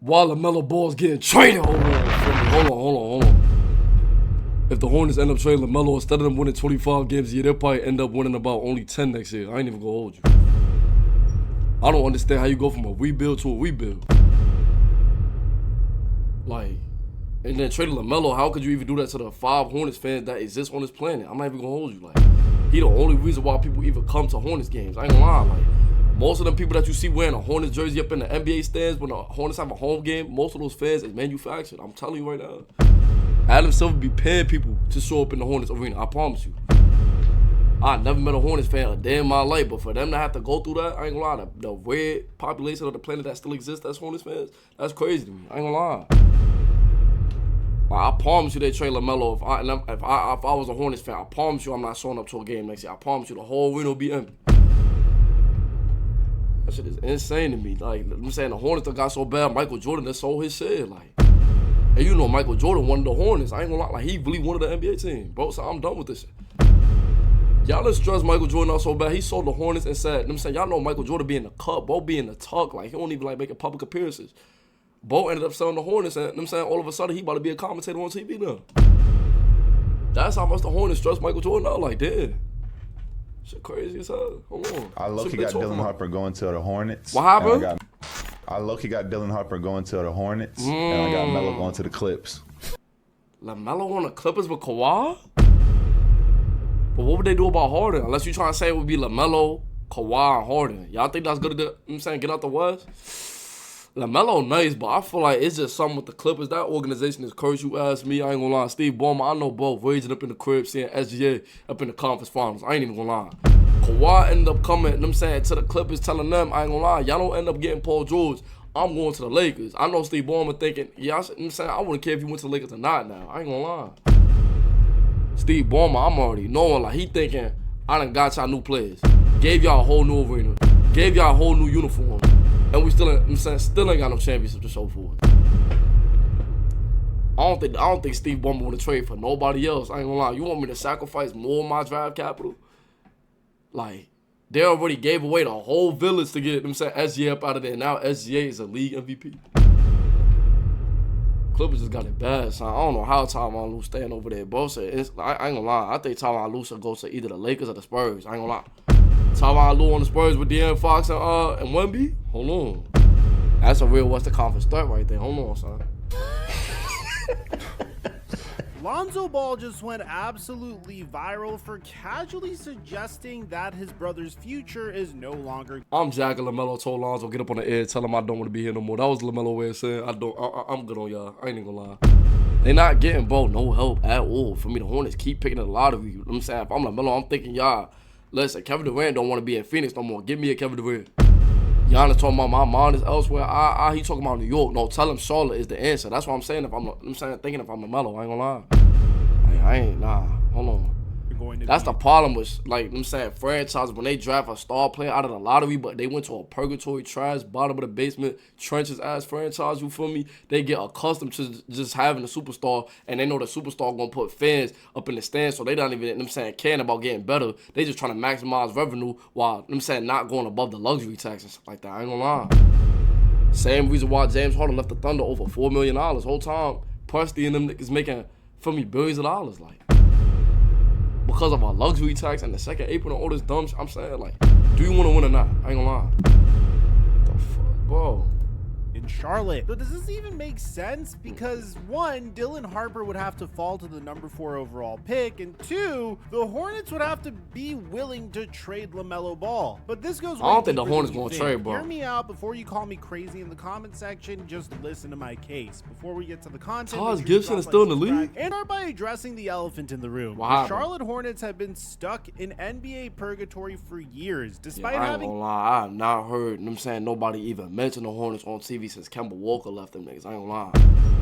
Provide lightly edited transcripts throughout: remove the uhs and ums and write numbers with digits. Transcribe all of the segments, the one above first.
while Lamelo Ball's getting traded. Hold on. If the Hornets end up trading Lamelo, instead of them winning 25 games a year, they'll probably end up winning about only 10 next year. I ain't even gonna hold you. I don't understand how you go from a rebuild to a rebuild. Like, and then trading Lamelo, how could you even do that to the 5 Hornets fans that exist on this planet? I'm not even gonna hold you. Like, he the only reason why people even come to Hornets games. I ain't gonna lie. Like, most of them people that you see wearing a Hornets jersey up in the NBA stands when the Hornets have a home game, most of those fans is manufactured. I'm telling you right now. Adam Silver be paying people to show up in the Hornets arena. I promise you. I never met a Hornets fan a day in my life, but for them to have to go through that, I ain't gonna lie. The red population of the planet that still exists that's Hornets fans, that's crazy to me. I ain't gonna lie. Like, I promise you they trade Lamelo. If I was a Hornets fan, I promise you I'm not showing up to a game next year. I promise you the whole arena will be empty. That shit is insane to me. Like, I'm saying the Hornets that got so bad, Michael Jordan that sold his shit. Like, and you know Michael Jordan wanted the Hornets. I ain't gonna lie. Like, he really wanted the NBA team. Bro, so I'm done with this shit. Y'all done stressed Michael Jordan out so bad. He sold the Hornets and said, I'm saying, y'all know Michael Jordan be in the cup, Bo be in the tuck. Like, he don't even like making public appearances. Bo ended up selling the Hornets, and I'm saying all of a sudden he about to be a commentator on TV now. That's how much the Hornets stressed Michael Jordan out. Like, damn. Shit crazy as hell. Hold on. I low-key got Dylan Harper going to the Hornets. What happened? I low-key got Dylan Harper going to the Hornets, and I got Melo going to the Clips. LaMelo on the Clippers with Kawhi? But what would they do about Harden? Unless you trying to say it would be LaMelo, Kawhi, and Harden. Y'all think that's good to, I'm saying, get out the West? LaMelo nice, but I feel like it's just something with the Clippers. That organization is cursed, you ask me. I ain't gonna lie. Steve Ballmer, I know both. Raging up in the crib, seeing SGA up in the conference finals. I ain't even gonna lie. Kawhi ended up coming, I'm saying, to the Clippers, telling them, I ain't gonna lie, y'all don't end up getting Paul George. I'm going to the Lakers. I know Steve Ballmer thinking, yeah, I'm saying, I wouldn't care if you went to the Lakers or not now. I ain't gonna lie. Steve Ballmer, I'm already knowing, like, he thinking, I done got y'all new players. Gave y'all a whole new arena. Gave y'all a whole new uniform. And we still ain't got no championship to show for it. I don't think Steve Ballmer want to trade for nobody else. I ain't gonna lie. You want me to sacrifice more of my draft capital? Like, they already gave away the whole village to get SGA up out of there. Now SGA is a league MVP. Clippers just got it bad, son. I don't know how Tyronn Lue staying over there, bro. I ain't gonna lie. I think Tyronn Lue should go to either the Lakers or the Spurs. I ain't gonna lie. Tyronn Lue on the Spurs with De'Aaron Fox and Wemby? Hold on. That's a real Western Conference threat right there. Hold on, son. Lonzo Ball just went absolutely viral for casually suggesting that his brother's future is no longer. I'm jacking LaMelo told Lonzo get up on the air, tell him I don't want to be here no more. That was LaMelo way of saying I'm good on y'all. I ain't even gonna lie. They not getting bro no help at all. For me, the Hornets keep picking the lottery. I'm saying if I'm LaMelo, I'm thinking y'all. Listen, Kevin Durant don't want to be in Phoenix no more. Give me a Kevin Durant. Giannis talking about my mind is elsewhere. He talking about New York. No, tell him Charlotte is the answer. That's what I'm saying. Thinking if I'm LaMelo, I ain't gonna lie. I ain't, hold on. That's the problem with, like, I'm saying, franchises, when they draft a star player out of the lottery, but they went to a purgatory, trash, bottom of the basement, trenches-ass franchise, you feel me? They get accustomed to just having a superstar, and they know the superstar going to put fans up in the stands, so they don't even, caring about getting better. They just trying to maximize revenue while, not going above the luxury tax and stuff like that. I ain't gonna lie. Same reason why James Harden left the Thunder over $4 million. Whole time, Presti and them niggas making, for me, billions of dollars, like. Because of our luxury tax and the second apron and all this dumb shit, I'm saying, like, do you want to win or not? I ain't gonna lie. The fuck, bro? In Charlotte. So does this even make sense? Because one, Dylan Harper would have to fall to the number 4 overall pick, and 2, the Hornets would have to be willing to trade LaMelo Ball. But this goes. I don't think the Hornets gonna trade, bro. Hear me out before you call me crazy in the comment section. Just listen to my case before we get to the content. Taj Gibson is still in the league, and start by addressing the elephant in the room. Wow. The Charlotte Hornets have been stuck in NBA purgatory for years, despite I ain't having. gonna lie, I have not heard. Nobody even mention the Hornets on TV since Kemba Walker left them niggas. I ain't gonna lie.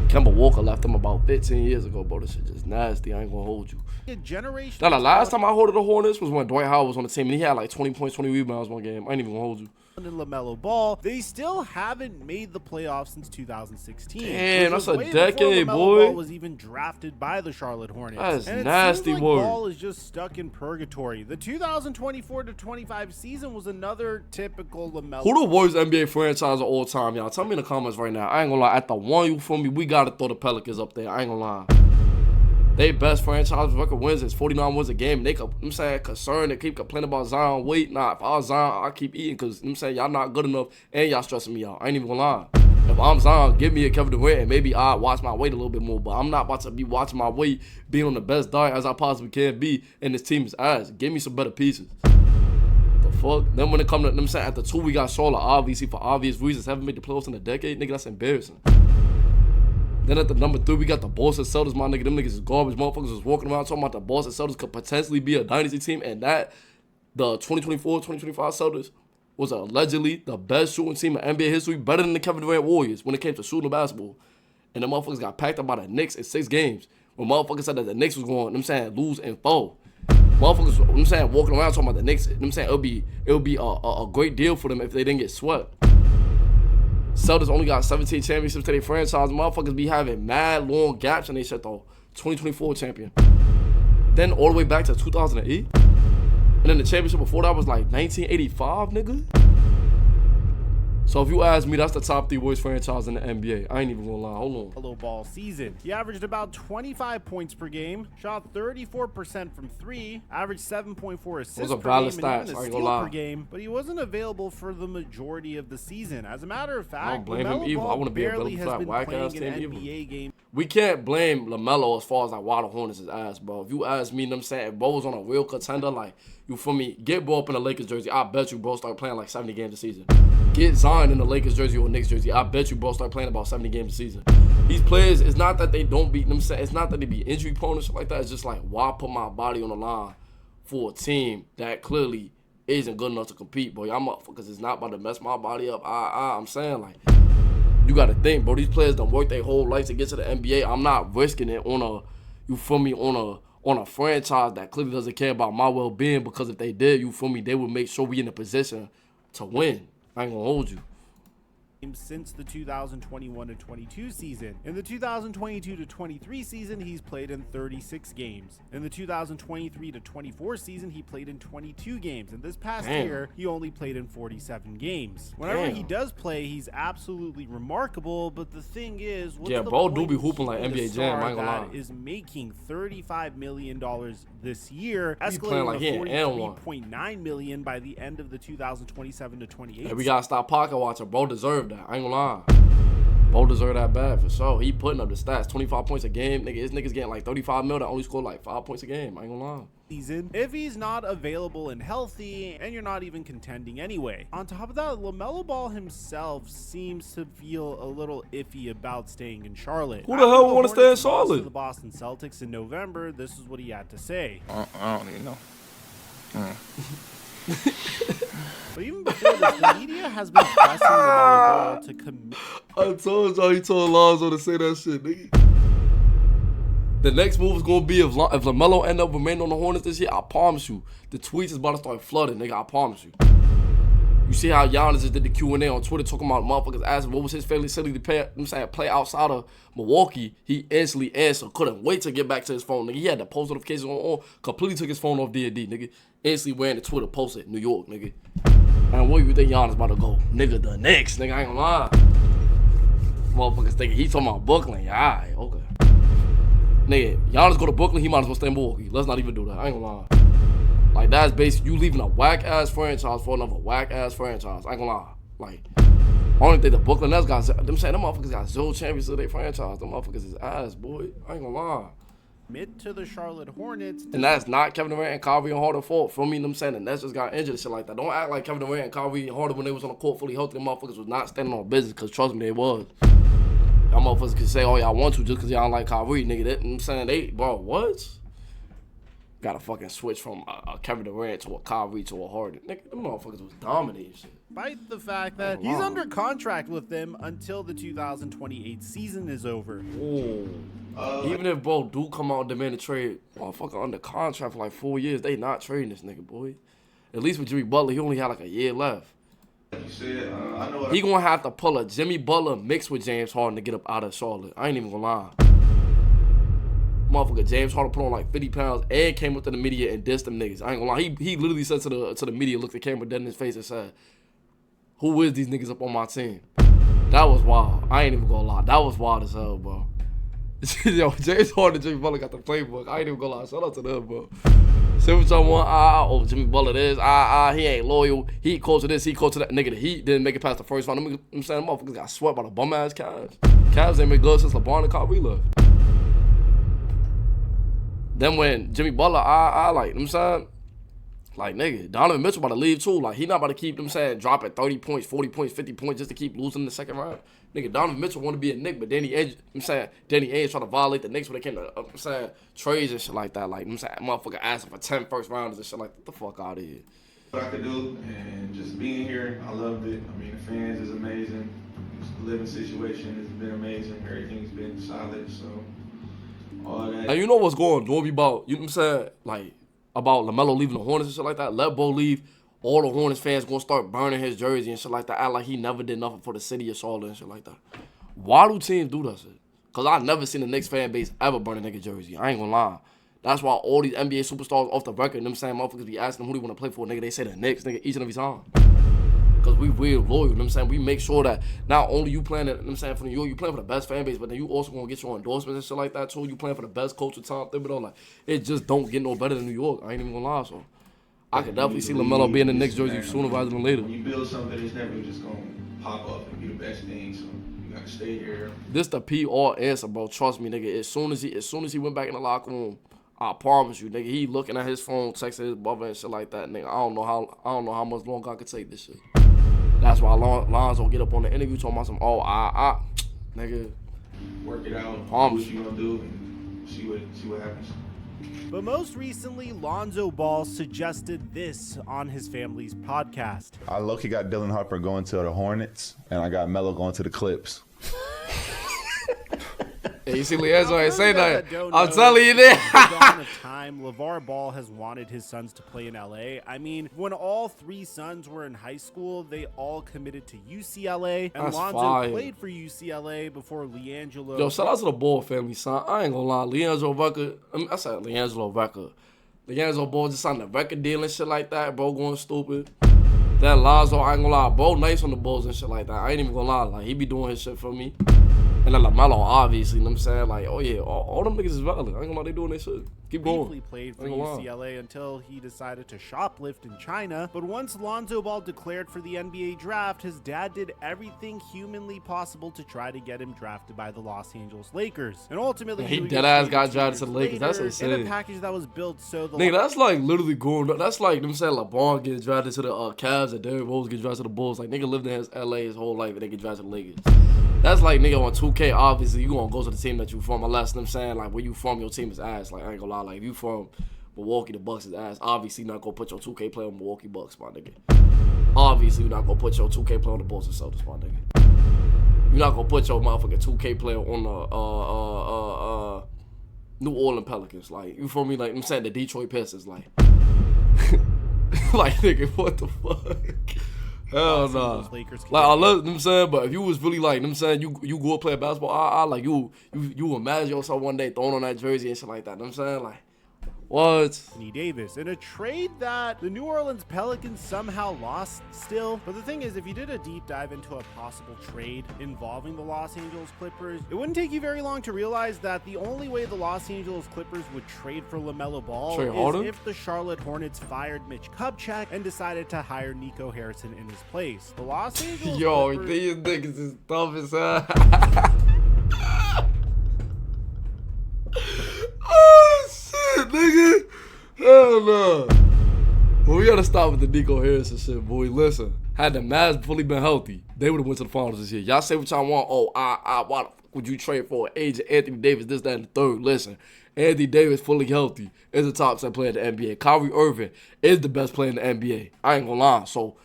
Kemba Walker left them about 15 years ago, bro. This shit just nasty. I ain't gonna hold you. Generation. Now, the last time I heard of the Hornets was when Dwight Howard was on the team and he had like 20 points, 20 rebounds one game. I ain't even gonna hold you. and Lamelo Ball, they still haven't made the playoffs since 2016. Damn, that's a way before decade, LaMelo boy. Ball was even drafted by the Charlotte Hornets. That is and it nasty seems like word. Ball is just stuck in purgatory. The 2024-25 season was another typical LaMelo. Who the worst NBA franchise of all time, y'all? Tell me in the comments right now. I ain't gonna lie. At the one, you feel me? We gotta throw the Pelicans up there. I ain't gonna lie. They best franchise record wins is 49 wins a game. They, I'm saying, concerned. They keep complaining about Zion. Wait, nah. If I was Zion, I keep eating because I'm saying y'all not good enough and y'all stressing me out. I ain't even gonna lie. If I'm Zion, give me a Kevin Durant and maybe I watch my weight a little bit more. But I'm not about to be watching my weight, being on the best diet as I possibly can be, and this team is ass. Give me some better pieces. The fuck? Then when it comes to them saying at the 2 we got Charlotte, obviously for obvious reasons, haven't made the playoffs in a decade, nigga. That's embarrassing. Then at the number 3, we got the Boston Celtics, my nigga. Them niggas is garbage. Motherfuckers was walking around talking about the Boston Celtics could potentially be a dynasty team, and that the 2024-2025 Celtics was allegedly the best shooting team in NBA history, better than the Kevin Durant Warriors when it came to shooting the basketball. And the motherfuckers got packed up by the Knicks in 6 games. When motherfuckers said that the Knicks was going, them saying lose and fall. Motherfuckers, them saying walking around talking about the Knicks, them saying it would be a great deal for them if they didn't get swept. Celtics only got 17 championships to their franchise. Motherfuckers be having mad long gaps in their shit though. 2024 champion. Then all the way back to 2008. And then the championship before that was like 1985, nigga. So if you ask me, that's the top 3 worst franchise in the NBA. I ain't even gonna lie. Hold on. Low ball season. He averaged about 25 points per game, shot 34% from 3, averaged 7.4 assists Those are per valid game, stats, and even I a ain't steal gonna lie. per game. But he wasn't available for the majority of the season. As a matter of fact, I don't blame him LaMelo either. I Ball wanna be barely available for has that been whack-ass playing an team either. NBA game. We can't blame LaMelo as far as like why the Hornets is ass, bro. If you ask me, them saying if bro was on a real contender, like, you feel me, get bro up in the Lakers jersey, I bet you bro start playing like 70 games a season. Get Zion in the Lakers jersey or Knicks jersey, I bet you bro start playing about 70 games a season. These players, it's not that they don't beat them, it's not that they be injury prone and shit like that. It's just like, why put my body on the line for a team that clearly isn't good enough to compete, bro? Y'all motherfuckers is not about to mess my body up. I'm saying, like, you gotta think, bro. These players done work their whole life to get to the NBA. I'm not risking it on a, you feel me, on a franchise that clearly doesn't care about my well-being, because if they did, you feel me, they would make sure we in a position to win. I ain't gonna hold you. Since the 2021-22 season. In the 2022-23 season, he's played in 36 games. In the 2023-24 season, he played in 22 games. And this past year, he only played in 47 games. Whenever he does play, he's absolutely remarkable. But the thing is, what's the bro do point be hooping like keeping NBA a Jam, I star ain't gonna lie. that is making $35 million this year, He playing like he escalating ain't to one. $43.9 million by the end of the 2027-28 Hey, we gotta stop pocket watching. Bro deserved that. I ain't gonna lie. Bro deserved that bad for sure. He putting up the stats. 25 points a game. Nigga, his niggas getting like 35 mil that only scored like 5 points a game. I ain't gonna lie. Season if he's not available and healthy, and you're not even contending anyway. On top of that, LaMelo Ball himself seems to feel a little iffy about staying in Charlotte. Who the hell wanna stay in Hornets lost Charlotte? to the Boston Celtics in November, this is what he had to say. I don't even know. But even before this, the media has been pressing LaMelo Ball to commit. I told y'all he told Lonzo to say that shit, nigga. The next move is gonna be if LaMelo end up remaining on the Hornets this year, I promise you, the tweets is about to start flooding, nigga. I promise you. You see how Giannis just did the Q&A on Twitter talking about motherfuckers asking what was his favorite city to play outside of Milwaukee. He instantly answered, couldn't wait to get back to his phone, nigga. He had the post notifications on, completely took his phone off D&D, nigga. Instantly ran to Twitter, posted New York, nigga. And where you think Giannis about to go? Nigga, the Knicks, nigga, I ain't gonna lie. Motherfuckers thinking he talking about Brooklyn. Yeah, alright, okay. Nigga, Giannis go to Brooklyn, he might as well stay in Milwaukee. Let's not even do that. I ain't gonna lie. Like, that's basically you leaving a whack-ass franchise for another whack-ass franchise. I ain't gonna lie. Like, I don't think the Brooklyn Nets got, them motherfuckers got 0 champions of their franchise. Them motherfuckers is ass, boy. I ain't gonna lie. Mid to the Charlotte Hornets. And that's not Kevin Durant and Kyrie and Harden fault. For me, them saying the Nets just got injured and shit like that. Don't act like Kevin Durant and Kyrie and Harden when they was on the court fully healthy. Them motherfuckers was not standing on business, because trust me, they was. Y'all motherfuckers can say all y'all want to just because y'all don't like Kyrie, nigga. I'm saying they, bro, what? Gotta fucking switch from a Kevin Durant to a Kyrie to a Harden. Nigga, them motherfuckers was dominating shit. Despite the fact that he's under contract with them until the 2028 season is over. Ooh. Even if bro do come out and demand a trade, motherfucker under contract for like 4 years, they not trading this nigga, boy. At least with Jimmy Butler, he only had like a year left. Like you said, I know what He gonna have to pull a Jimmy Butler mixed with James Harden to get up out of Charlotte. I ain't even gonna lie. Motherfucker, James Harden put on like 50 pounds and came up to the media and dissed them niggas. I ain't gonna lie. He literally said to the media, looked the camera dead in his face and said, "Who is these niggas up on my team?" That was wild. I ain't even gonna lie. That was wild as hell, bro. Yo, James Harden and Jimmy Butler got the playbook. I ain't even gonna lie. Shout out to them, bro. Say what y'all want. Oh, Jimmy Butler this. He ain't loyal. He close to this. He close to that. Nigga, the Heat didn't make it past the first round. I'm saying, motherfuckers got swept by the bum ass Cavs. Cavs ain't been good since LeBron and Kyrie left. Then when Jimmy Butler, like, I'm saying, like, nigga, Donovan Mitchell about to leave too. Like, he not about to keep, them saying, dropping 30 points, 40 points, 50 points just to keep losing in the second round. Nigga, Donovan Mitchell want to be a Knick, but Danny Ainge trying to violate the Knicks when it came to, I'm saying, trades and shit like that. Like, I'm saying, motherfucker asking for 10 first rounders and shit like that. Get the fuck out of here. I could do, and just being here, I loved it. I mean, the fans is amazing. The living situation has been amazing. Everything's been solid, so all that. And you know what's going on about, you know what I'm saying, like, about Lamelo leaving the Hornets and shit like that. Let Bo leave. All the Hornets fans gonna start burning his jersey and shit like that. Act like he never did nothing for the city of Charlotte and shit like that. Why do teams do that shit? Cause I never seen the Knicks fan base ever burn a nigga jersey. I ain't gonna lie. That's why all these NBA superstars off the record, them saying motherfuckers be asking them who they want to play for, nigga. They say the Knicks, nigga, each and every time. Cause we real loyal, you know what I'm saying? We make sure that not only you playing, you know what I'm saying, for New York, you playing for the best fan base, but then you also gonna get your endorsements and shit like that too. You playing for the best coach of Tom Thibodeau. Like, it just don't get no better than New York. I ain't even gonna lie, so. I could definitely see Lamelo being in the Knicks jersey sooner rather than later. When you build something, it's never just gonna pop up and be the best thing. So you gotta stay here. This the PR answer, bro. Trust me, nigga. As soon as he went back in the locker room, I promise you, nigga, he looking at his phone, texting his brother and shit like that, nigga. I don't know how much longer I could take this shit. That's why Lonzo get up on the interview talking about some nigga. Work it out. Promise. Do what you gonna do and see what happens. But most recently, Lonzo Ball suggested this on his family's podcast. I low-key got Dylan Harper going to the Hornets, and I got Melo going to the Clips. Yeah, you see, Leandro ain't say nothing. I'm know, telling you that. Since the dawn of time, LeVar Ball has wanted his sons to play in LA. I mean, when all three sons were in high school, they all committed to UCLA, and That's Lonzo fire. played for UCLA before LiAngelo. Yo, shout out to the Ball family, son. I ain't gonna lie. I said LiAngelo record. LiAngelo Ball just signed a record deal and shit like that, bro, going stupid. That Lonzo, I ain't gonna lie, bro, nice on the Bulls and shit like that. I ain't even gonna lie. Like, he be doing his shit for me. And then Lamelo, obviously, you know what I'm saying? Like, oh yeah, all them niggas is valid. I ain't gonna lie, they doing their shit. Keep going. Briefly played for UCLA until he decided to shoplift in China. But once Lonzo Ball declared for the NBA draft, his dad did everything humanly possible to try to get him drafted by the Los Angeles Lakers. And ultimately, He deadass got drafted to the Lakers. That's insane. In a package that was built so the Nigga, that's like literally going. That's like them saying LeBron getting drafted to the Cavs and Derrick Rose get drafted to the Bulls. Like, nigga lived in LA his whole life and they get drafted to the Lakers. That's like, nigga, on 2K, obviously, you gonna go to the team that you from, unless them saying, like, where you from, your team is ass. Like, I ain't gonna lie, like, if you from Milwaukee, the Bucks is ass. Obviously, you're not gonna put your 2K player on Milwaukee Bucks, my nigga. Obviously, you're not gonna put your 2K player on the Bulls and Celtics, my nigga. You're not gonna put your motherfucking 2K player on the New Orleans Pelicans. Like, you feel me? Like, I'm saying the Detroit Pistons, like. Like, nigga, what the fuck? Hell nah. Like, I love them saying, but if you was really like them saying you go play basketball, like you imagine yourself one day throwing on that jersey and shit like that. Them saying, like, what? Anthony Davis in a trade that the New Orleans Pelicans somehow lost still. But the thing is, if you did a deep dive into a possible trade involving the Los Angeles Clippers, it wouldn't take you very long to realize that the only way the Los Angeles Clippers would trade for Lamelo Ball is if the Charlotte Hornets fired Mitch Kupchak and decided to hire Nico Harrison in his place. The Los Angeles Clippers, these niggas is dumb as hell. Oh shit, nigga. Hell no. Well, we gotta stop with the Nico Harrison shit, boy. Listen, had the Mavs fully been healthy, they would have went to the finals this year. Y'all say what y'all want. Oh, why the fuck would you trade for agent Anthony Davis, this, that, and the third? Listen, Anthony Davis fully healthy is the top 10 player in the NBA. Kyrie Irving is the best player in the NBA. I ain't gonna lie. So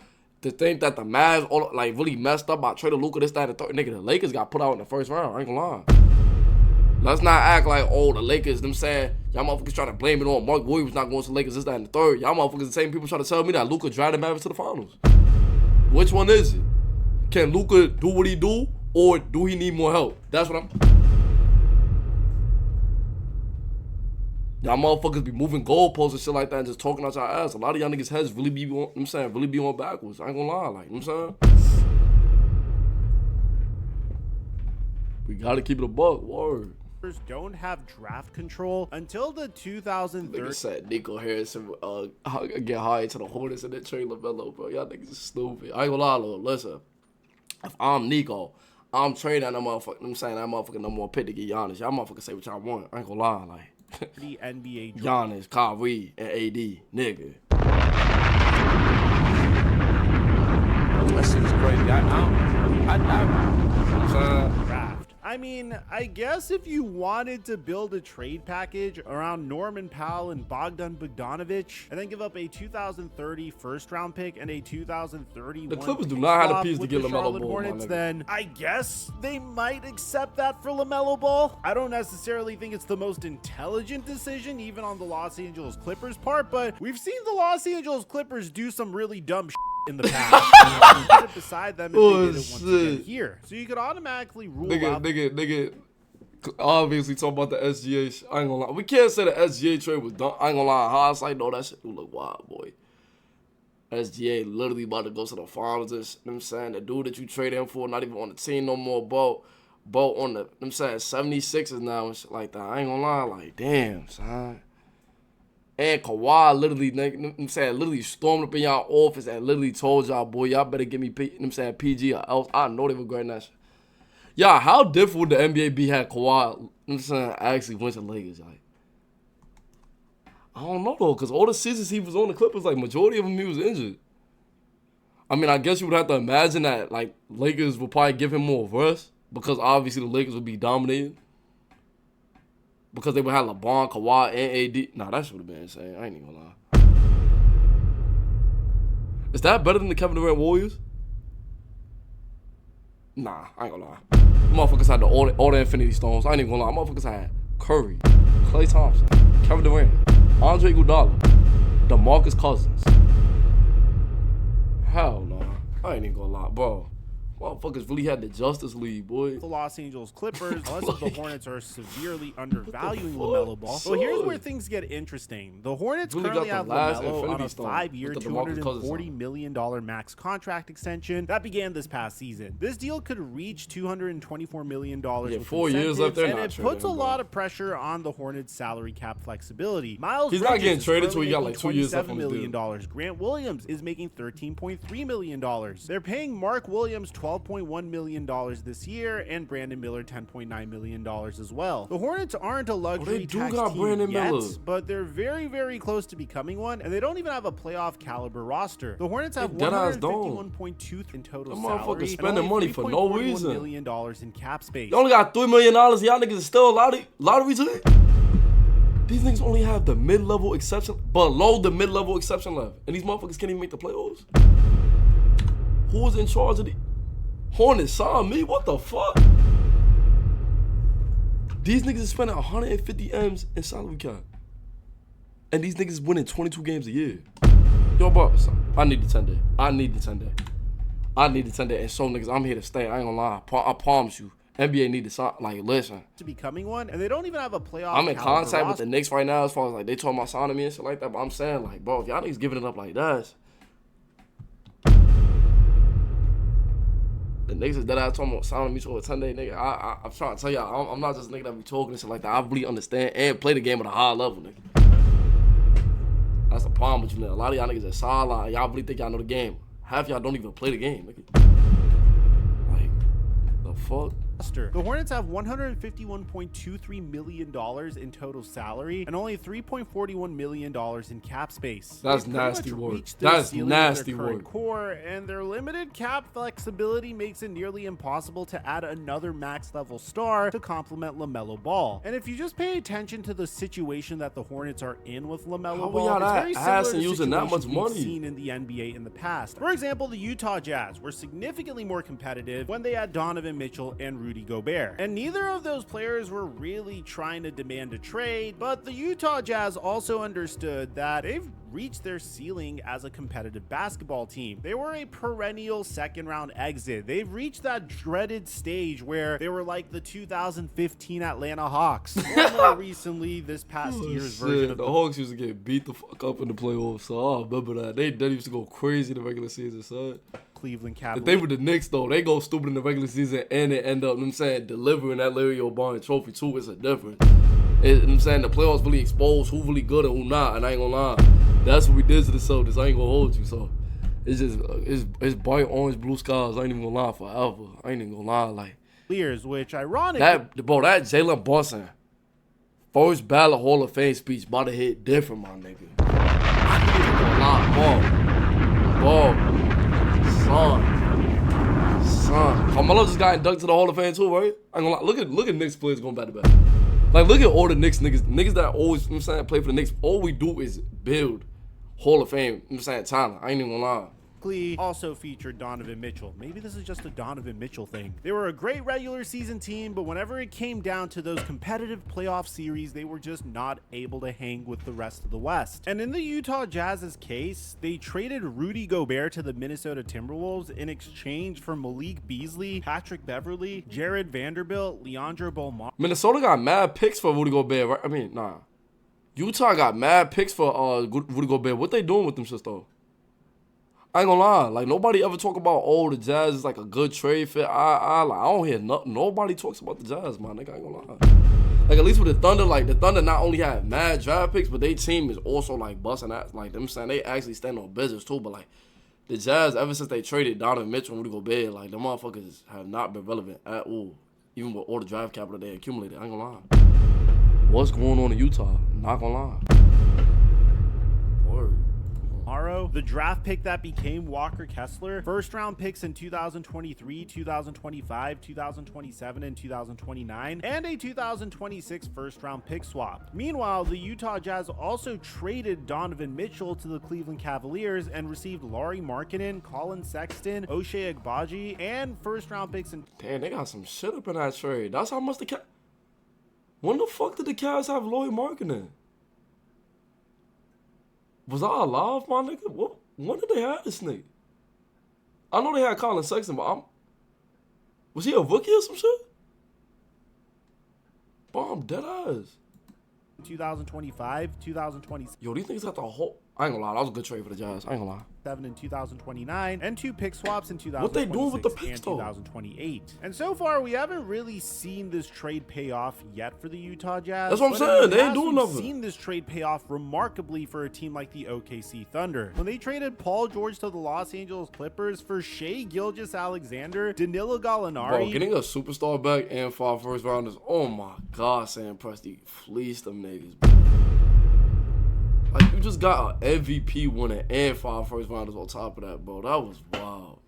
to think that the Mavs like really messed up by trading Luka, this, that, and the third, nigga, the Lakers got put out in the first round. I ain't gonna lie. Let's not act like, oh, the Lakers, them saying, y'all motherfuckers trying to blame it on Mark Williams not going to the Lakers, this, that, and the third. Y'all motherfuckers the same people trying to tell me that Luka dragged the Mavericks to the finals. Which one is it? Can Luka do what he do, or do he need more help? That's what I'm... Y'all motherfuckers be moving goalposts and shit like that and just talking out your ass. A lot of y'all niggas' heads really be on, really be on backwards. I ain't gonna lie, like, you know what I'm saying? We gotta keep it a buck, word. Don't have draft control until the 2030. Nigga said Nico Harrison get hired to the Hornets and then trade Lamelo, bro. Y'all niggas is stupid. I ain't gonna lie, Lord. Listen, if I'm Nico, I'm trading that motherfucker. I'm saying that motherfucker no more pick to get Giannis. Y'all motherfuckers say what y'all want. I ain't gonna lie, like the NBA Giannis, Kyrie, and AD, nigga. That shit's crazy. draft. I mean, I guess if you wanted to build a trade package around Norman Powell and Bogdan Bogdanovic, and then give up a 2030 first-round pick and a 2031 the Clippers do not have the piece to get LaMelo Ball, Hornets, then I guess they might accept that for LaMelo Ball. I don't necessarily think it's the most intelligent decision, even on the Los Angeles Clippers part, but we've seen the Los Angeles Clippers do some really dumb shit in the past. You put it beside them if they did it once again here. So you could automatically rule out. Nigga, obviously talking about the SGA shit. I ain't gonna lie. We can't say the SGA trade was done. I ain't gonna lie. Hindsight, no, that shit do look wild, boy. SGA literally about to go to the finals. You know what I'm saying? The dude that you traded him for, not even on the team no more, Bo on the, you know what I'm saying, 76ers now and shit like that. I ain't gonna lie. Like, damn, son. And Kawhi literally, you know what I'm saying, literally stormed up in y'all office and literally told y'all, boy, y'all better give me, you know what I'm saying, PG or else. I know they were regretting that shit. Y'all, how different would the NBA be had Kawhi, you know what I'm saying, actually went to the Lakers? Like, I don't know, though, because all the seasons he was on the Clippers, like, majority of them he was injured. I mean, I guess you would have to imagine that, like, Lakers would probably give him more rest because obviously the Lakers would be dominated. Because they would have LeBron, Kawhi, and AD. Nah, that should have been insane. I ain't even gonna lie. Is that better than the Kevin Durant Warriors? Nah, I ain't gonna lie. Motherfuckers had all the Infinity Stones. I ain't even gonna lie. Motherfuckers had Curry, Klay Thompson, Kevin Durant, Andre Iguodala, DeMarcus Cousins. Hell no. I ain't even gonna lie, bro. Motherfuckers really had the Justice League, boy. The Los Angeles Clippers, unless the Hornets are severely undervaluing LaMelo Ball. So here's where things get interesting. The Hornets really currently have LaMelo on a Stone 5-year, $240 million max contract extension that began this past season. This deal could reach $224 million with 4 years left there, and it puts a lot of pressure on the Hornets' salary cap flexibility. He's not getting traded till he got like 2 years left on his deal. Grant Williams is making $13.3 million. They're paying Mark Williams $12.1 million this year, and Brandon Miller $10.9 million as well. The Hornets aren't a luxury tax team yet, but they're very, very close to becoming one, and they don't even have a playoff caliber roster. The Hornets have $151.2 in total salary, spending money for no reason. $1 million in cap space. They only got $3 million. Y'all niggas is still lottery to it. These niggas only have the mid-level exception, below the mid-level exception level, and these motherfuckers can't even make the playoffs. Who was in charge of the Hornets? Saw me? What the fuck? These niggas is spending 150 M's in salary cap, and these niggas winning 22 games a year. Yo, bro, I need the 10 day. I need the 10 day. I need the 10 day. And so niggas, I'm here to stay. I ain't gonna lie. I promise you. NBA need to sign, like, listen. To becoming one, and they don't even have a playoff. I'm in contact with the Knicks right now as far as, like, they talking about signing me and shit like that, but I'm saying, like, bro, if y'all niggas giving it up like that, the niggas is dead ass talking about signing me to a 10-day nigga. I'm trying to tell y'all, I'm not just a nigga that be talking and shit like that. I really understand and play the game at a high level, nigga. That's the problem with you, nigga. A lot of y'all niggas are sideline. Y'all really think y'all know the game. Half y'all don't even play the game, nigga. Like, the fuck? The Hornets have $151.23 million in total salary and only $3.41 million in cap space. That's nasty work. That's nasty work. Core, and their limited cap flexibility makes it nearly impossible to add another max level star to complement LaMelo Ball. And if you just pay attention to the situation that the Hornets are in with LaMelo Ball, it's very similar to using that much we've money seen in the NBA in the past. For example, the Utah Jazz were significantly more competitive when they had Donovan Mitchell and Rudy Rudy Gobert. And neither of those players were really trying to demand a trade, but the Utah Jazz also understood that they've reached their ceiling as a competitive basketball team. They were a perennial second round exit. They've reached that dreaded stage where they were like the 2015 Atlanta Hawks, or more recently this past year's version of the Hawks used to get beat the fuck up in the playoffs, so I remember that. They used to go crazy in the regular season, son. Cleveland The Cavaliers. thing with the Knicks, though, they go stupid in the regular season and they end up, you know what I'm saying, delivering that Larry O'Brien trophy, too. It's a difference. You know what I'm saying? The playoffs really expose who really good and who not, and I ain't gonna lie. That's what we did to the Celtics. I ain't gonna hold you, so it's just, it's bright orange, blue skies. I ain't even gonna lie forever. I ain't even gonna lie, like. Which ironically, That Jalen Brunson first ballot Hall of Fame speech about to hit different, my nigga. I ain't even gonna lie, son. Carmelo just got inducted to the Hall of Fame too, right? I ain't gonna lie. Look at Knicks players going back to back. Like, look at all the Knicks niggas that always, you know what I'm saying, play for the Knicks. All we do is build Hall of Fame, you know what I'm saying, talent. I ain't even gonna lie. also featured Donovan Mitchell. Maybe this is just a Donovan Mitchell thing. They were a great regular season team, but whenever it came down to those competitive playoff series, they were just not able to hang with the rest of the West. And in the Utah Jazz's case, they traded Rudy Gobert to the Minnesota Timberwolves in exchange for Malik Beasley, Patrick Beverley, Jared Vanderbilt, Leandro Bolmaro. Minnesota got mad picks for Rudy Gobert, right? I mean, nah. Utah got mad picks for Rudy Gobert. What they doing with them shit, though? I ain't gonna lie, like, nobody ever talk about, oh, the Jazz is like a good trade fit. I don't hear nobody talks about the Jazz, man. Nigga, I ain't gonna lie. Like, at least with the Thunder, like, the Thunder not only had mad draft picks, but their team is also, like, busting ass. Like, them saying they actually stand on business, too. But, like, the Jazz, ever since they traded Donovan Mitchell and Rudy Gobert, like, them motherfuckers have not been relevant at all. Even with all the draft capital they accumulated. I ain't gonna lie. What's going on in Utah? Not gonna lie. Word. The draft pick that became Walker Kessler, first round picks in 2023, 2025, 2027, and 2029, and a 2026 first round pick swap. Meanwhile, the Utah Jazz also traded Donovan Mitchell to the Cleveland Cavaliers and received Lauri Markkanen, Colin Sexton, Ochai Agbaji, and first round picks in. Damn, they got some shit up in that trade. That's how much the Cavs. When the fuck did the Cavs have Lauri Markkanen? Was I alive, my nigga? When did they have this nigga? I know they had Colin Sexton, but was he a rookie or some shit? Bro, I'm dead ass. 2025, 2026. Yo, these niggas got the whole. I ain't gonna lie, that was a good trade for the Jazz. I ain't gonna lie. In 2029 and 2 pick swaps in 2026 what they doing with the picks, and though? 2028. And so far, we haven't really seen this trade pay off yet for the Utah Jazz. That's what I'm saying. They ain't doing nothing. We've seen this trade pay off remarkably for a team like the OKC Thunder. When they traded Paul George to the Los Angeles Clippers for Shai Gilgeous-Alexander, Danilo Gallinari. Bro, getting a superstar back and 5 first rounders. Oh my God, Sam Presti fleeced them niggas, bro. Like, you just got an MVP winner and 5 first rounders on top of that, bro. That was wild.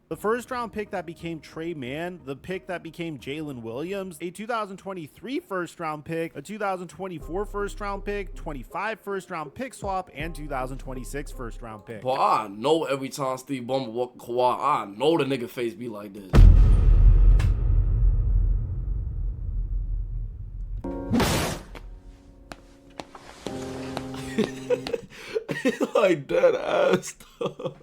The first round pick that became Trey Mann, the pick that became Jalen Williams, a 2023 first round pick, a 2024 first round pick, 25 first round pick swap, and 2026 first round pick. Bro, I know every time Steve Ballmer walk Kawhi, I know the nigga face be like this. Like that ass stuff.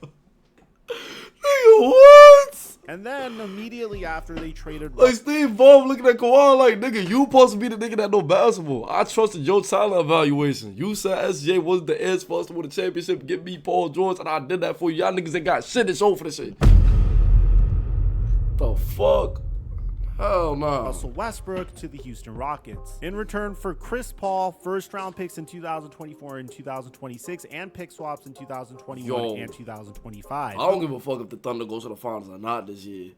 Nigga, what? And then immediately after they traded, like Steve Ballmer looking at Kawhi like, nigga, you supposed to be the nigga that know basketball. I trusted your talent evaluation. You said SJ wasn't the edge for us to win the championship, get me Paul George, and I did that for you. Y'all niggas ain't got shit to show for this shit. The fuck? Hell no. Russell Westbrook to the Houston Rockets. In return for Chris Paul, first round picks in 2024 and 2026, and pick swaps in 2021 and 2025. I don't give a fuck if the Thunder goes to the finals or not this year.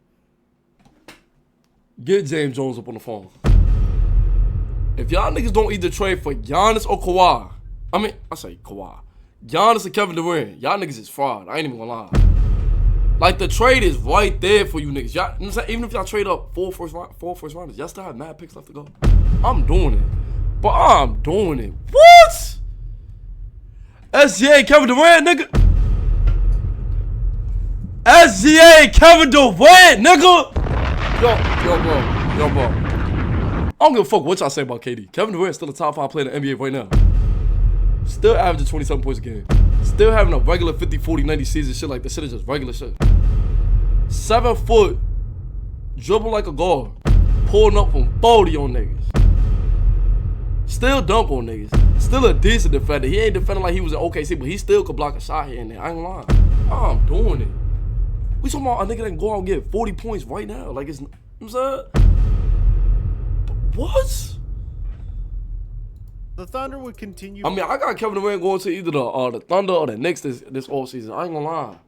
Get James Jones up on the phone. If y'all niggas don't either trade for Giannis or Kawhi, I say Kawhi, Giannis or Kevin Durant, y'all niggas is fraud. I ain't even gonna lie. Like, the trade is right there for you niggas. Y'all, you know what I'm saying? Even if y'all trade up 4 first rounders, y'all still have mad picks left to go. I'm doing it. But I'm doing it. What? SGA Kevin Durant, nigga. SGA Kevin Durant, nigga. Yo, bro. Yo, bro. I don't give a fuck what y'all say about KD. Kevin Durant's still a top 5 player in the NBA right now. Still averaging 27 points a game. Still having a regular 50, 40, 90 season shit like this shit is just regular shit. 7 foot, dribble like a guard, pulling up from 40 on niggas. Still dunk on niggas. Still a decent defender. He ain't defending like he was in OKC, but he still could block a shot here and there. I ain't gonna lie. Oh, I'm doing it. We talking about a nigga that can go out and get 40 points right now. Like, it's, you know what I'm saying? What? The Thunder would continue. I mean, I got Kevin Durant going to either the Thunder or the Knicks this offseason. I ain't gonna lie.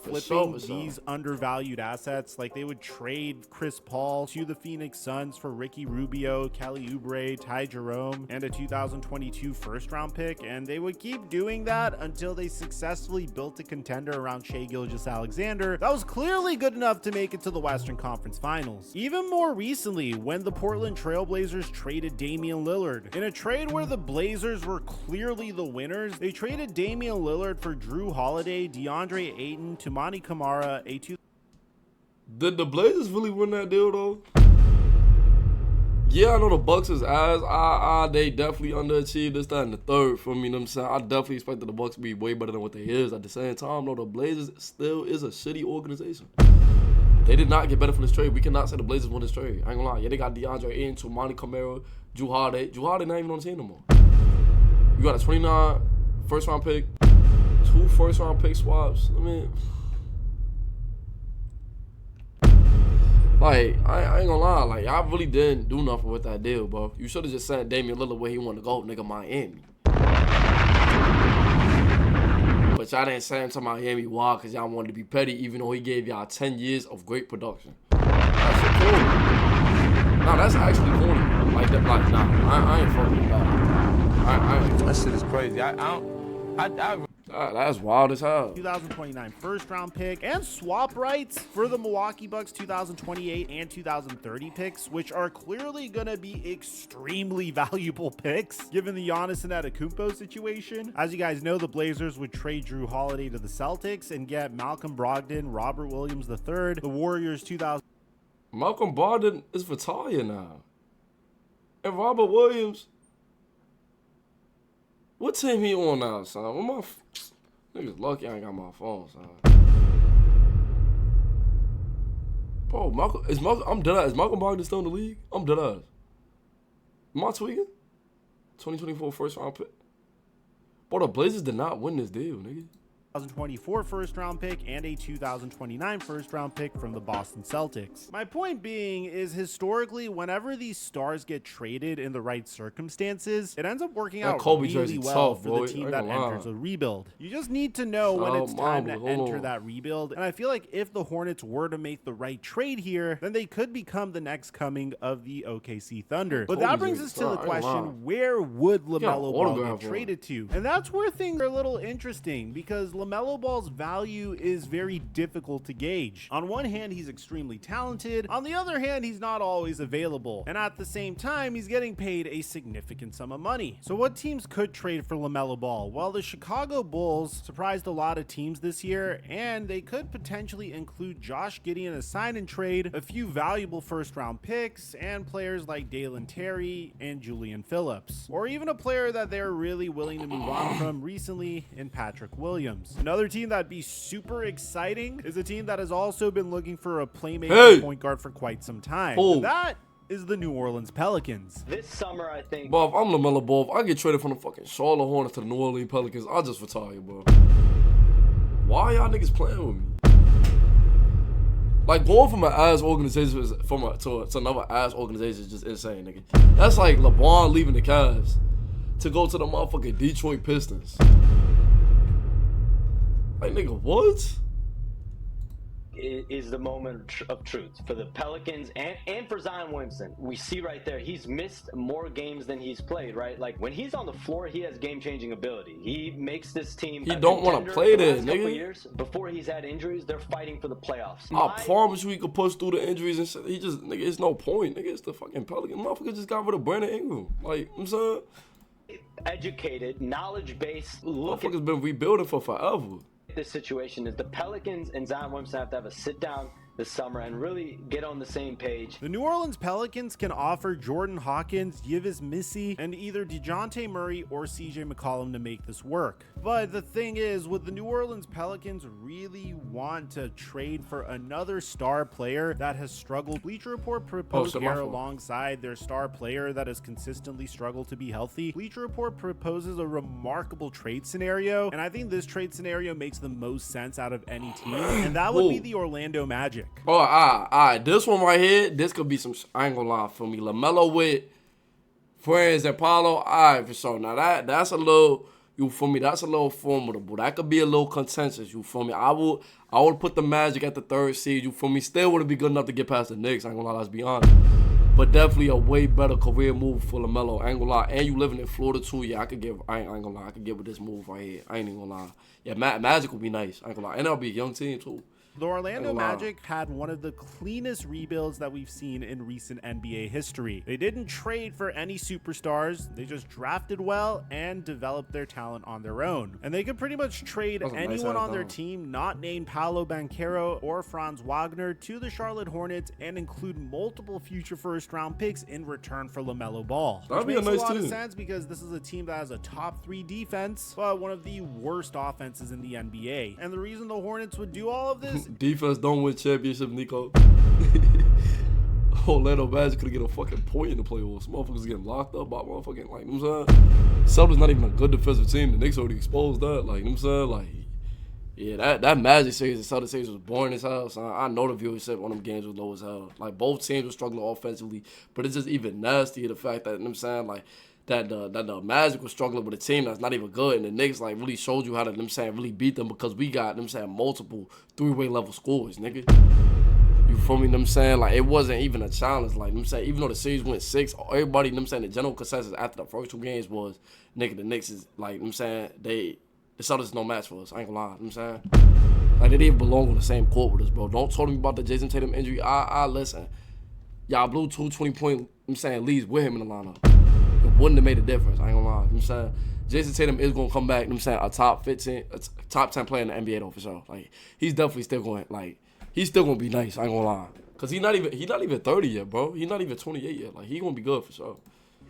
Flipping these undervalued assets, like they would trade Chris Paul to the Phoenix Suns for Ricky Rubio, Kelly Oubre, Ty Jerome, and a 2022 first-round pick, and they would keep doing that until they successfully built a contender around Shai Gilgeous-Alexander that was clearly good enough to make it to the Western Conference Finals. Even more recently, when the Portland Trail Blazers traded Damian Lillard. In a trade where the Blazers were clearly the winners, they traded Damian Lillard for Drew Holiday, DeAndre Ayton, Toumani Camara, Did the Blazers really win that deal though? Yeah, I know the Bucks is ass. They definitely underachieved this, that, and the third for me. You know what I'm saying? I definitely expected the Bucks to be way better than what they is. At the same time, though, the Blazers still is a shitty organization. They did not get better from this trade. We cannot say the Blazers won this trade. I ain't gonna lie. Yeah, they got DeAndre Ayton, Toumani Camara, Drew Holiday. Drew Holiday not even on the team no more. You got a 29 first-round pick, 2 first-round pick swaps. I mean... Like, I ain't gonna lie, like, I really didn't do nothing with that deal, bro. You should have just sent Damian Lillard where he wanted to go, nigga, Miami. But y'all didn't send him to Miami. Why? Because y'all wanted to be petty, even though he gave y'all 10 years of great production. That's shit corny. Nah, that's actually corny. Like, nah, I ain't fucking with that. I ain't. That shit is crazy. That's wild as hell. 2029 first-round pick and swap rights for the Milwaukee Bucks 2028 and 2030 picks, which are clearly going to be extremely valuable picks given the Giannis and Antetokounmpo situation. As you guys know, the Blazers would trade Drew Holiday to the Celtics and get Malcolm Brogdon, Robert Williams III, the Warriors 2000. Malcolm Brogdon is retired now. And Robert Williams... What team he on now, son? Niggas lucky I ain't got my phone, son. Bro, I'm dead ass. Is Malcolm Brogdon still in the league? I'm dead ass. Am I tweaking? 2024 first round pick. Bro, the Blazers did not win this deal, nigga. 2024 first-round pick and a 2029 first-round pick from the Boston Celtics. My point being is historically, whenever these stars get traded in the right circumstances, it ends up working out really well for the team that enters a rebuild. You just need to know when it's time to enter that rebuild, and I feel like if the Hornets were to make the right trade here, then they could become the next coming of the OKC Thunder. But that brings us to the question, where would LaMelo Ball get traded to? And that's where things are a little interesting, because LaMelo Ball's value is very difficult to gauge. On one hand, he's extremely talented. On the other hand, he's not always available. And at the same time, he's getting paid a significant sum of money. So what teams could trade for LaMelo Ball? Well, the Chicago Bulls surprised a lot of teams this year, and they could potentially include Josh Giddey in a sign and trade, a few valuable first-round picks, and players like Dalen Terry and Julian Phillips. Or even a player that they're really willing to move on from recently in Patrick Williams. Another team that'd be super exciting is a team that has also been looking for a playmaker point guard for quite some time. That is the New Orleans Pelicans. This summer, I think. Bro, if I'm LaMelo Ball, if I get traded from the fucking Charlotte Hornets to the New Orleans Pelicans, I'll just retire, bro. Why y'all niggas playing with me? Like, going from an ass organization to another ass organization is just insane, nigga. That's like LeBron leaving the Cavs to go to the motherfucking Detroit Pistons. Like, nigga, what? Is the moment of truth for the Pelicans and for Zion Williamson. We see right there, he's missed more games than he's played, right? Like, when he's on the floor, he has game-changing ability. He makes this team. He don't want to play there, nigga. Years before he's had injuries, they're fighting for the playoffs. I promise you he could push through the injuries and shit. He just, nigga, it's no point, nigga. It's the fucking Pelicans. Motherfucker just got rid of Brandon Ingram. Like, I'm saying? Educated, knowledge-based. Motherfucker's been rebuilding for forever. This situation is the Pelicans and Zion Williamson have to have a sit down this summer and really get on the same page. The New Orleans Pelicans can offer Jordan Hawkins, Yves Missy, and either DeJounte Murray or CJ McCollum to make this work. But the thing is, would the New Orleans Pelicans really want to trade for another star player that has struggled? Bleacher Report proposed here alongside their star player that has consistently struggled to be healthy. Bleacher Report proposes a remarkable trade scenario, and I think this trade scenario makes the most sense out of any team, and that would be the Orlando Magic. Oh, all right. This one right here, this could be some, I ain't gonna lie, for me. Lamelo with Friends and Paulo, all right, for sure. Now, that's a little, you feel me, that's a little formidable. That could be a little consensus, you feel me. I would put the Magic at the 3rd seed, you feel me. Still wouldn't be good enough to get past the Knicks, I ain't gonna lie, let's be honest. But definitely a way better career move for Lamelo, I ain't gonna lie. And you living in Florida too, yeah, I ain't gonna lie, I could get with this move right here. I ain't even gonna lie. Yeah, Magic would be nice, I ain't gonna lie. And that'll be a young team too. The Orlando Magic had one of the cleanest rebuilds that we've seen in recent NBA history. They didn't trade for any superstars. They just drafted well and developed their talent on their own. And they could pretty much trade anyone on their team not named Paolo Banchero or Franz Wagner to the Charlotte Hornets and include multiple future first-round picks in return for LaMelo Ball. That'd Which be a makes nice a lot team. of sense because this is a team that has a top 3 defense, but one of the worst offenses in the NBA. And the reason the Hornets would do all of this Defense don't win championship, Nico. Orlando Magic could get a fucking point in the playoffs. Motherfuckers getting locked up by motherfucking, like, you know what I'm saying? Celtics not even a good defensive team. The Knicks already exposed that. Like, you know what I'm saying? Like, yeah, that Magic series and Celtics series was boring as hell. So I know the viewership on them games was low as hell. Like, both teams were struggling offensively, but it's just even nastier the fact that, you know what I'm saying, like, that the Magic was struggling with a team that's not even good, and the Knicks like really showed you how to, them saying, really beat them because we got, them saying, multiple 3-way level scores, nigga. You feel me? Them saying, like, it wasn't even a challenge. Like, them saying, even though the series went 6, everybody, them saying, the general consensus after the first 2 games was, nigga, the Knicks is like, them saying, the Celtics is no match for us. I ain't gonna lie. Them saying, like, they didn't even belong on the same court with us, bro. Don't talk to me about the Jason Tatum injury. I listen. Y'all blew 2 20-point, I'm saying, leads with him in the lineup. It wouldn't have made a difference. I ain't gonna lie. I'm saying Jason Tatum is gonna come back. I'm saying a top 15, a top 10 player in the NBA though for sure. Like he's definitely still going. Like he's still gonna be nice. I ain't gonna lie. Cause he's not even 30 yet, bro. He's not even 28 yet. Like he gonna be good for sure.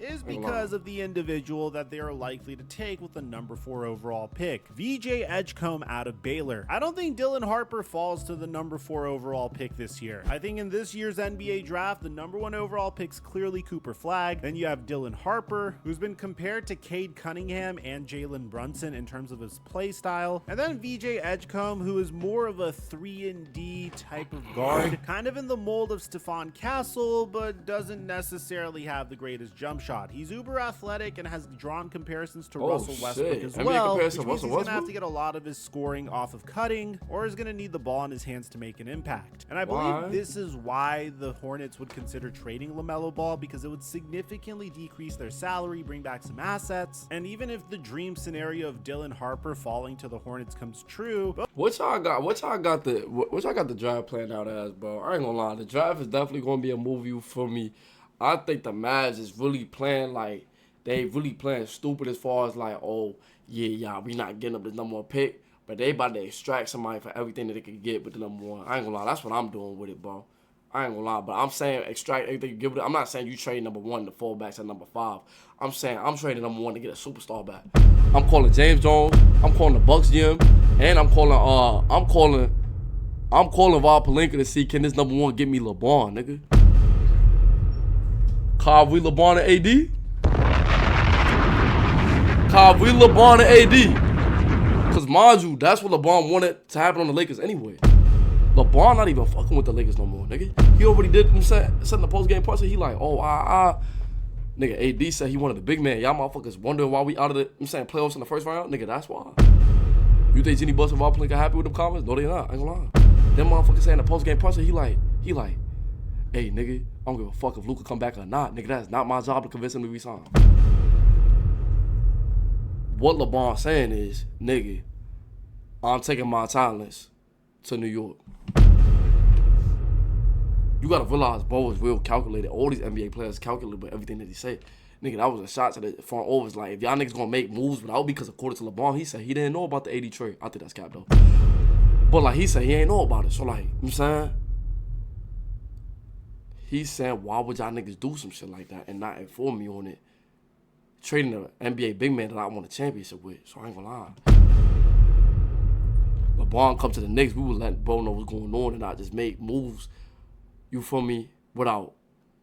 Is because of the individual that they are likely to take with the number 4 overall pick, VJ Edgecombe out of Baylor. I don't think Dylan Harper falls to the number 4 overall pick this year. I think in this year's NBA draft, the number 1 overall pick's clearly Cooper Flagg. Then you have Dylan Harper, who's been compared to Cade Cunningham and Jalen Brunson in terms of his play style. And then VJ Edgecombe, who is more of a 3-and-D type of guard, kind of in the mold of Stephon Castle, but doesn't necessarily have the greatest jump shot. He's uber athletic and has drawn comparisons to Russell Westbrook as well, which means he's going to have to get a lot of his scoring off of cutting, or is going to need the ball in his hands to make an impact. And I believe this is why the Hornets would consider trading LaMelo Ball, because it would significantly decrease their salary, bring back some assets, and even if the dream scenario of Dylan Harper falling to the Hornets comes true. What y'all got the draft planned out as, bro? I ain't gonna lie, the draft is definitely gonna be a movie for me. I think the Mavs is really playing like they really playing stupid as far as like, oh yeah, we not getting up the number 1 pick, but they about to extract somebody for everything that they can get with the number 1. I ain't gonna lie, that's what I'm doing with it, bro. I ain't gonna lie, but I'm saying extract everything you give it. I'm not saying you trade number 1 to fall back to number 5. I'm saying I'm trading number 1 to get a superstar back. I'm calling James Jones. I'm calling the Bucks GM, and I'm calling Rob Pelinka to see can this number 1 get me LeBron, nigga. Kyrie, LeBron, and AD? Kyrie, LeBron, and AD. Because, mind you, that's what LeBron wanted to happen on the Lakers anyway. LeBron not even fucking with the Lakers no more, nigga. He already did, setting the post-game presser. He like, nigga, AD said he wanted a big man. Y'all motherfuckers wondering why we out of the, playoffs in the first round? Nigga, that's why. You think Jenny Buss and Rob Pelinka happy with them comments? No, they not. I ain't gonna lie. Them motherfuckers saying the post-game presser, he like, hey, nigga, I don't give a fuck if Luka come back or not. Nigga, that's not my job to convince him to resign. What LeBron saying is, nigga, I'm taking my talents to New York. You gotta realize Bo is real calculated. All these NBA players calculate with everything that he say. Nigga, that was a shot to the front office. Like, if y'all niggas gonna make moves without me, because according to LeBron, he said he didn't know about the AD trade. I think that's cap though. But like, he said he ain't know about it. So like, you know what I'm saying? He's saying, why would y'all niggas do some shit like that and not inform me on it? Trading an NBA big man that I won a championship with, so I ain't gonna lie. LeBron come to the Knicks, we would let bro know what's going on and not just make moves, you feel me, without, you know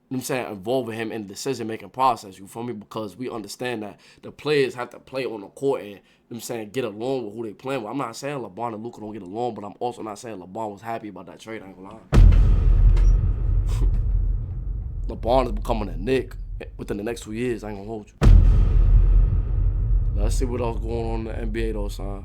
what I'm saying, involving him in the decision-making process, you feel me? Because we understand that the players have to play on the court and, you know what I'm saying, get along with who they playing with. I'm not saying LeBron and Luka don't get along, but I'm also not saying LeBron was happy about that trade, I ain't gonna lie. LeBron is becoming a Knick within the next 2 years, I ain't gonna hold you. Let's see what else going on in the NBA though, son.